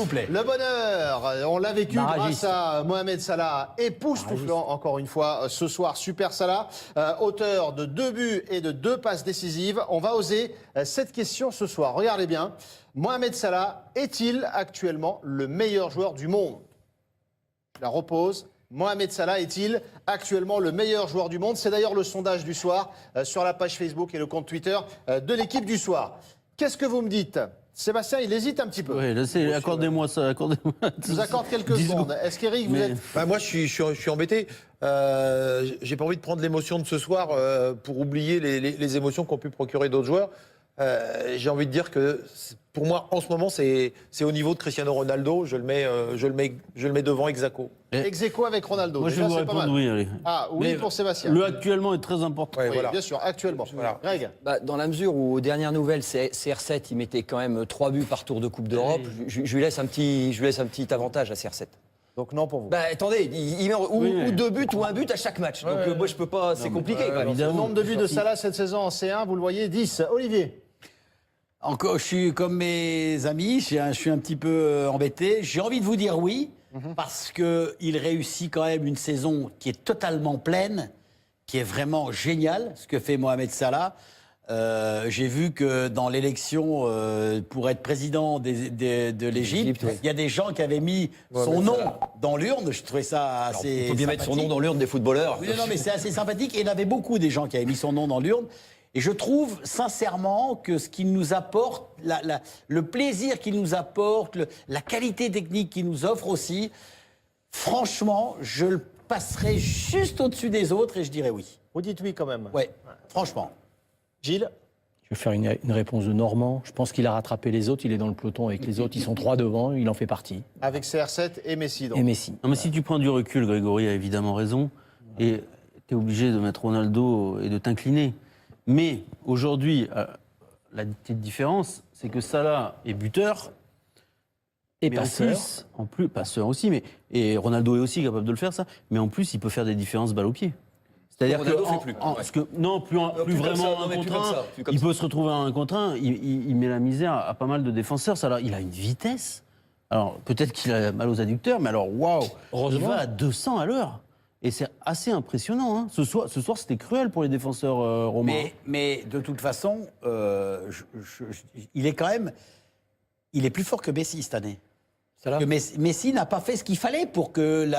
vous plaît. Le bonheur, on l'a vécu Barragiste. grâce à Mohamed Salah, époustouflant encore une fois ce soir. Super Salah, auteur de 2 buts et de 2 passes décisives. On va oser cette question ce soir. Regardez bien, Mohamed Salah est-il actuellement le meilleur joueur du monde? Je la repose. Mohamed Salah est-il actuellement le meilleur joueur du monde? C'est d'ailleurs le sondage du soir sur la page Facebook et le compte Twitter de l'équipe du soir. Qu'est-ce que vous me dites? Sébastien, il hésite un petit peu. Oui, là, accordez-moi ça. Accordez-moi. Je vous accorde quelques secondes. Est-ce qu'Éric, vous êtes... Moi, je suis embêté. J'ai pas envie de prendre l'émotion de ce soir pour oublier les émotions qu'ont pu procurer d'autres joueurs. J'ai envie de dire que pour moi, en ce moment, c'est au niveau de Cristiano Ronaldo. Je le mets devant ex-aequo. Ex-aequo avec Ronaldo. Moi, je Déjà, vais vous c'est pas répondre mal. oui, allez. Ah, oui Mais pour Sébastien. Le actuellement est très important. Ouais, Oui, voilà. bien sûr, actuellement. Voilà. Greg. Dans la mesure où, aux dernières nouvelles, CR7, il mettait quand même 3 buts par tour de Coupe d'Europe, je lui laisse un petit avantage à CR7. Donc non pour vous. Attendez, il met ou 2 buts ou 1 but à chaque match. Donc moi, je peux pas. C'est compliqué quand même. Le nombre de buts de Salah cette saison en C1, vous le voyez, 10. Olivier. Encore, je suis comme mes amis, je suis un petit peu embêté. J'ai envie de vous dire oui, parce qu'il réussit quand même une saison qui est totalement pleine, qui est vraiment géniale, ce que fait Mohamed Salah. J'ai vu que dans l'élection pour être président de l'Égypte, il y a des gens qui avaient mis son nom dans l'urne. Je trouvais ça assez On peut bien mettre son nom dans l'urne des footballeurs. Oui, non, mais c'est assez sympathique. Et il y en avait beaucoup des gens qui avaient mis son nom dans l'urne. Et je trouve sincèrement que ce qu'il nous apporte, le plaisir qu'il nous apporte, la qualité technique qu'il nous offre aussi, franchement, je le passerai juste au-dessus des autres et je dirais oui. Vous dites oui quand même. Ouais, franchement. Gilles. Je vais faire une réponse de Normand. Je pense qu'il a rattrapé les autres. Il est dans le peloton avec les autres. Ils sont 3 devant. Il en fait partie. Avec CR7 et Messi. Donc. Et Messi. Non, mais si tu prends du recul, Grégory a évidemment raison. Et tu es obligé de mettre Ronaldo et de t'incliner. Mais aujourd'hui, la petite différence, c'est que Salah est buteur. Et Mais passeur. en plus, passeur aussi, et Ronaldo est aussi capable de le faire, ça. Mais en plus, il peut faire des différences balle au pied. C'est-à-dire que, Ronaldo fait plus. parce que non, plus plus comme ça, vraiment non, un mais plus contre comme un. ça, plus comme Il ça. peut se retrouver à un contre un. Il met la misère à pas mal de défenseurs. Ça, il a une vitesse. Alors peut-être qu'il a mal aux adducteurs, mais alors waouh, il va à 200 à l'heure. Et c'est assez impressionnant. Hein. Ce soir, c'était cruel pour les défenseurs romains. Mais de toute façon, il est quand même... Il est plus fort que Messi cette année. Que Messi n'a pas fait ce qu'il fallait pour que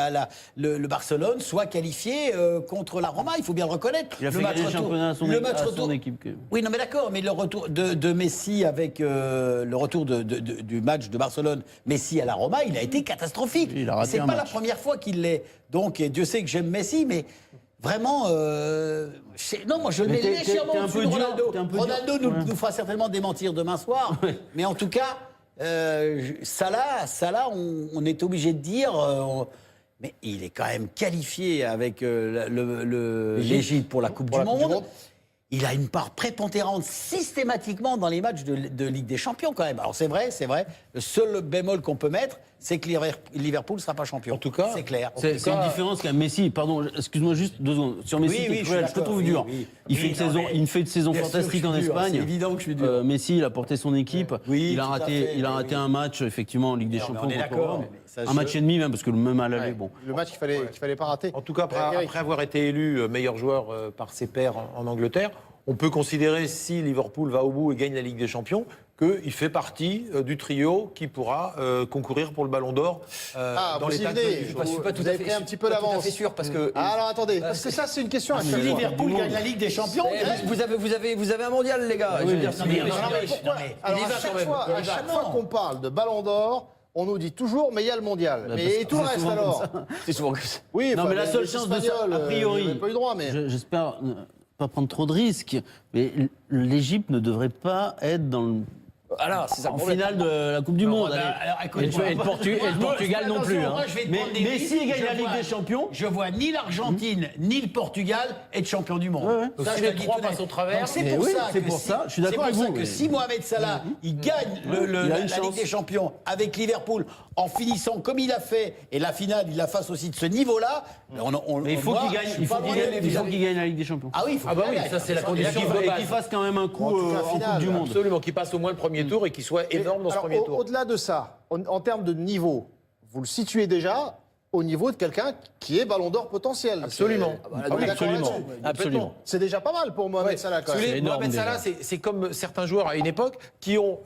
le Barcelone soit qualifié contre la Roma. Il faut bien le reconnaître. Il a fait gagner le championnat à son équipe. Oui, non, mais d'accord. Mais le retour de Messi avec le retour du match de Barcelone, Messi à la Roma, il a été catastrophique. Il a raté C'est un pas la match. première fois qu'il l'est. Donc, et Dieu sait que j'aime Messi, mais vraiment, non, moi je le Mais mets t'es légèrement un au-dessus peu de dur, Ronaldo. t'es un peu dur. Ronaldo nous fera certainement démentir demain soir. Mais en tout cas, Salah, on est obligé de dire, mais il est quand même qualifié avec l'Égypte pour la Coupe du Monde. Il a une part prépondérante systématiquement dans les matchs de Ligue des Champions quand même. Alors c'est vrai. Le seul bémol qu'on peut mettre, c'est que Liverpool ne sera pas champion. En tout cas, c'est clair. C'est une différence qu'à Messi. Pardon, excuse-moi juste 2 secondes. Sur Messi, Oui, t'es je cruel, suis je te trouve d'accord, dur. oui. Il fait une saison Bien sûr fantastique que en je suis dur, Espagne. c'est évident que je suis dur. Messi, il a porté son équipe. Oui, il a tout à raté, fait, il a oui, raté oui. un match effectivement en Ligue des Non, mais Champions. on est contre d'accord, Rome. mais ça, Un match et demi même parce que le même à l'aller. Bon. Le match qu'il fallait pas rater. En tout cas, après avoir été élu meilleur joueur par ses pairs en Angleterre, on peut considérer, si Liverpool va au bout et gagne la Ligue des Champions, qu'il fait partie du trio qui pourra concourir pour le Ballon d'or dans vous y l'état venez. actuel du Vous jour. pas tout avez à fait pris un sûr. petit peu Pas tout à d'avance. fait sûr, parce que- Alors attendez, parce que ça c'est une question à Si chaque fois. Liverpool gagne la Ligue des Champions, Vous avez un mondial, les gars. Je veux dire, non, mais Pourquoi Alors il y à va chaque quand même. fois, Il y à va, chaque non. fois qu'on parle de Ballon d'Or, on nous dit toujours mais il y a le mondial. Bah, Mais parce et que tout le c'est reste souvent alors C'est souvent que ça. Oui, Non, mais la les seule chance de ça, Espagnols, a priori, ils n'avaient pas eu droit, mais j'espère pas prendre trop de risques, mais l'Égypte ne devrait pas être dans le Alors, c'est ça le en problème. finale de la Coupe du Monde. Allez. Alors, écoute, Et le Portugal non plus. Moi, je vais te prendre des Messi risques. gagne la Je Ligue vois- des Champions. Je vois ni l'Argentine, ni le Portugal être champion du monde. Ouais. Ça, Si je les te dis trois tout net. passent au travers. Donc, c'est Mais pour oui, ça c'est que pour si- ça. Je suis d'accord c'est pour avec ça vous, que mais- si Mohamed Salah, il gagne Il a la une Ligue chance. des Champions avec Liverpool en finissant comme il a fait, et la finale, il la fasse aussi de ce niveau-là, Mais il faut qu'il gagne, il faut qu'il gagne la Ligue des Champions. Ah oui, il faut Ah bah qu'il oui, gagne. ça c'est la Et condition de qu'il base. fasse quand même un coup En tout cas, en finale, Coupe du Monde. Absolument, qui passe au moins le premier premier tour et qu'il soit énorme dans ce Alors, premier tour. Au-delà de ça, en termes de niveau, vous le situez déjà au niveau de quelqu'un qui est Ballon d'Or potentiel. Absolument. On est d'accord Absolument. là-dessus. Absolument. C'est déjà pas mal pour Mohamed Ouais. Salah quand Si vous même. voulez, énorme, Mohamed déjà. Salah, c'est comme certains joueurs à une époque qui ont,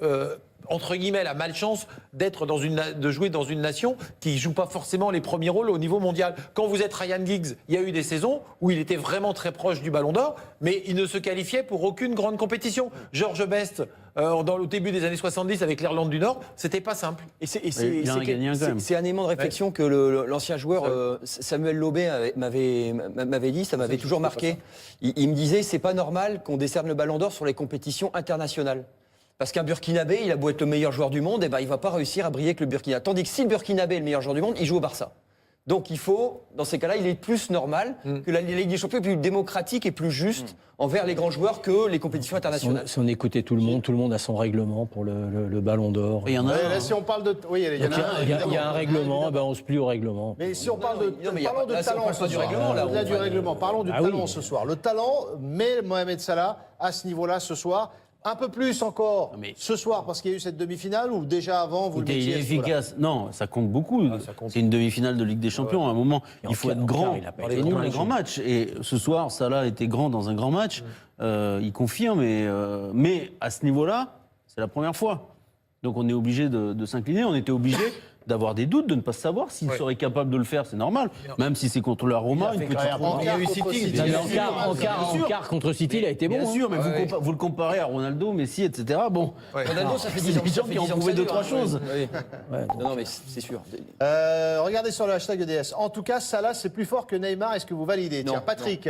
entre guillemets, la malchance de jouer dans une nation qui ne joue pas forcément les premiers rôles au niveau mondial. Quand vous êtes Ryan Giggs, il y a eu des saisons où il était vraiment très proche du Ballon d'Or, mais il ne se qualifiait pour aucune grande compétition. George Best, dans le début des années 70 avec l'Irlande du Nord, c'était pas simple. il en a gagné un quand même. C'est un élément de réflexion que l'ancien joueur Samuel Lobé m'avait dit, ça m'avait toujours marqué. Il me disait, c'est pas normal qu'on décerne le Ballon d'Or sur les compétitions internationales. Parce qu'un Burkinabé, il a beau être le meilleur joueur du monde, et ben il va pas réussir à briller avec le Burkina. Tandis que si le Burkinabé est le meilleur joueur du monde, il joue au Barça. Donc il faut, dans ces cas-là, il est plus normal que la Ligue des Champions est plus démocratique et plus juste envers les grands joueurs que les compétitions internationales. Si on écoutait tout le monde a son règlement pour le Ballon d'Or. Il y en a Ouais, un, là, si on parle de... Oui, il y en a un, Il y a évidemment. un règlement, ben on se plie au règlement. Mais si on parle de, Non, mais parlons de là, on talent parle ce pas du soir. règlement, là, Au-delà on du parle- règlement, parlons du Ah talent oui. ce soir. Le talent met Mohamed Salah à ce niveau-là ce soir. Un peu plus encore mais- ce soir parce qu'il y a eu cette demi-finale ou déjà avant vous le Écoutez, il mettiez est à ce niveau-là. efficace. Non, ça compte beaucoup. ça compte. C'est une demi-finale de Ligue des Champions. À un moment, Et il faut en être quart, grand il a pas dans été les nul. grands matchs. Et ce soir, Salah était grand dans un grand match. Il confirme. Mais à ce niveau-là, c'est la première fois. Donc on est obligé de s'incliner. On était obligé d'avoir des doutes, de ne pas savoir s'il Ouais. serait capable de le faire. C'est normal. Même si c'est contre la Roma, une petite En Il y a quart eu contre City, City. il y a eu En quart contre City, il a été bon. Bien hein. sûr, mais Ouais. vous le comparez à Ronaldo, Messi, etc. Bon, Ouais. Ronaldo, ça fait c'est 10 ans des gens ça fait qui ont 10 ans que prouvé ça deux, dure, trois hein. choses. Oui. Ouais. Non, mais c'est sûr. Regardez sur le hashtag EDS. En tout cas, Salah, c'est plus fort que Neymar. Est-ce que vous validez? Non, Tiens, Patrick.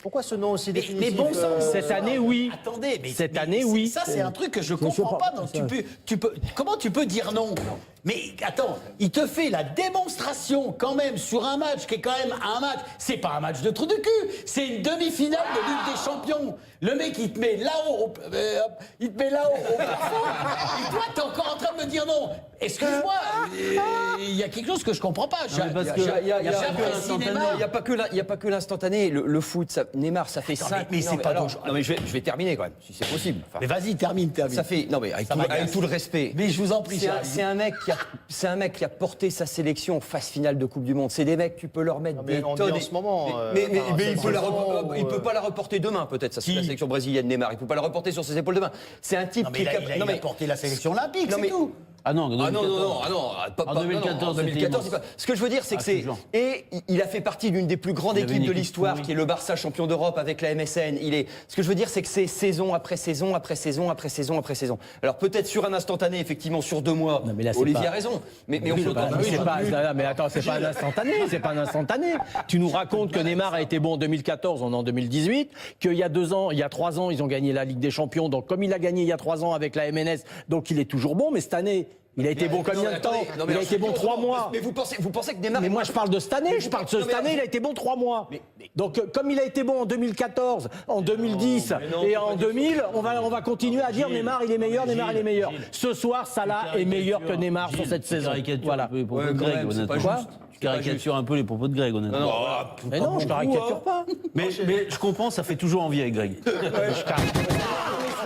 Pourquoi ce nom aussi définitif Mais bon sang, Cette année, oui. Attendez, mais Cette mais année, c'est- oui. Ça, c'est un truc que je Je comprends sais pas. pas. Donc, comment tu peux dire non? Mais attends, il te fait la démonstration quand même sur un match qui est quand même un match. C'est pas un match de trou de cul, c'est une demi-finale de Ligue des Champions. Le mec, il te met là-haut, il te met là-haut au plafond. Et toi, t'es encore en train de me dire non. Excuse-moi, il y a quelque chose que je comprends pas. mais parce que- J'apprécie Neymar. Il n'y a pas que l'instantané. Le foot, Neymar, ça fait Attends, 5. mais c'est pas dangereux. Non, mais je vais terminer quand même, si c'est possible. Enfin, Mais vas-y, termine. ça fait. Non, mais avec, Ça tout, m'agace. avec tout le respect. Mais je vous en prie, C'est un mec qui a porté sa sélection en phase finale de Coupe du Monde. C'est des mecs, tu peux leur mettre mais des on dit tonnes. en ce moment, Mais enfin, il peut saison, peut pas la reporter demain, peut-être, ça, c'est la sélection brésilienne Neymar. Il peut pas la reporter sur ses épaules demain. C'est un type Non, mais qui il est a, capable. il a porté la sélection olympique, Non, c'est mais- tout. Ah non, Ah non, 2014, en 2014, c'est pas- Ce que je veux dire, c'est que Ah, je te c'est. jure. Et il a fait partie d'une des plus grandes Il avait équipes une de équipe l'histoire, pourrie. qui est le Barça champion d'Europe avec la MSN. Ce que je veux dire, c'est que c'est saison après saison, après saison, après saison, après saison. Alors peut-être sur un instantané, effectivement, sur 2 mois, Non, mais là, c'est Olivier pas- a raison. Mais on Oui, peut bah, pas. c'est pas- non, mais attends, c'est pas un instantané, c'est pas un instantané. Tu nous racontes que Neymar a été bon en 2014, on est en 2018, qu'il y a 3 ans, ils ont gagné la Ligue des Champions. Donc comme il a gagné il y a 3 ans avec la MNS, donc il est toujours bon. Mais cette année, il a été bon combien de temps? Il a été bon 3 mois. Mais vous pensez que Neymar. Mais moi, je parle de cette année. Je parle de cette année, il a été bon 3 mois. Donc, comme il a été bon en 2014, en 2010 et en 2000, on va continuer à dire Neymar, il est meilleur, Neymar, il est meilleur. Ce soir, Salah est meilleur que Neymar sur cette saison. Voilà. Un peu les propos Ouais, de quand Greg, même, c'est honnêtement. pas juste. Tu caricatures un peu les propos de Greg, honnêtement. Non, Mais non, je caricature pas. Mais je comprends, ça fait toujours envie avec Greg.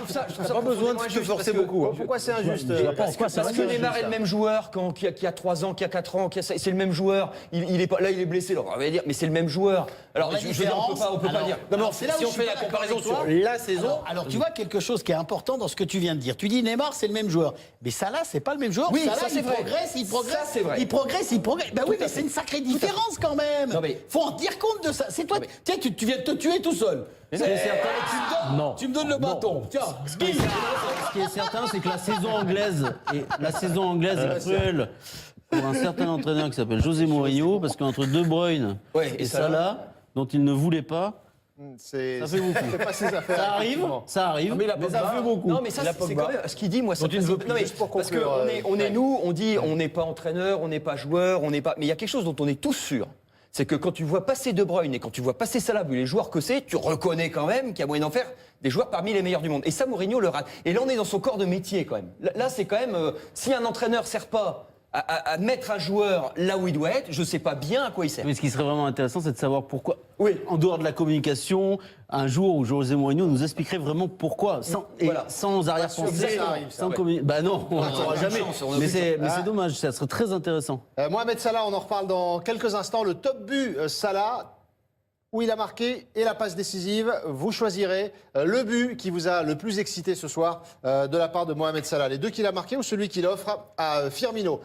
je trouve ça Pas besoin de se forcer beaucoup. hein. Pourquoi c'est injuste Parce que Neymar est le même joueur qu'il y a 3 ans, qu'il y a 4 ans, c'est le même joueur. Il est pas, là, il est blessé. Alors, on va dire, mais c'est le même joueur. Alors, La je veux dire, on peut pas alors- dire. alors, c'est là si où on je fait suis la pas d'accord comparaison avec toi. sur la saison. Alors, tu vois quelque chose qui est important dans ce que tu viens de dire. Tu dis Neymar, c'est le même joueur. Mais Salah, c'est pas le même joueur. Oui, Salah, ça, c'est il vrai. progresse, il progresse. Ça, c'est vrai. Il progresse. Ben oui, mais c'est une sacrée différence quand même. Non, mais- Faut en tenir compte de ça. C'est toi, tiens, tu viens de te tuer tout seul. Ce qui est certain, Non. Tu me donnes le bâton. Tiens, ce qui est certain, c'est que la saison anglaise est cruelle pour un certain entraîneur qui s'appelle José Mourinho, parce qu'entre De Bruyne Ouais, et Salah, dont il ne voulait pas, C'est ça fait beaucoup. c'est pas ses affaires. Ça arrive, effectivement. ça arrive, mais ça fait beaucoup. Non, mais ça, c'est quand même ce qu'il dit, moi, ça il ne veut plus, non, mais juste pour parce conclure, qu'on est nous, on dit, on n'est pas entraîneur, on n'est pas joueur, on n'est pas. Mais il y a quelque chose dont on est tous sûrs. C'est que quand tu vois passer De Bruyne et quand tu vois passer Salah, vu les joueurs que c'est, tu reconnais quand même qu'il y a moyen d'en faire des joueurs parmi les meilleurs du monde. Et ça, Mourinho le rate. Et là, on est dans son corps de métier quand même. Là, c'est quand même, si un entraîneur sert pas à mettre un joueur là où il doit être, je sais pas bien à quoi il sert. Mais ce qui serait vraiment intéressant, c'est de savoir pourquoi. Oui. En dehors de la communication, un jour où José Mourinho nous expliquerait vraiment pourquoi, sans arrière-pensée, ça arrive, ça, sans Bah non, on ne le saura jamais. chance, on a Mais aucune c'est dommage, ça serait très intéressant. Mohamed Salah, on en reparle dans quelques instants. Le top but, Salah, où il a marqué et la passe décisive. Vous choisirez le but qui vous a le plus excité ce soir de la part de Mohamed Salah. Les deux qu'il a marqués ou celui qu'il offre à Firmino.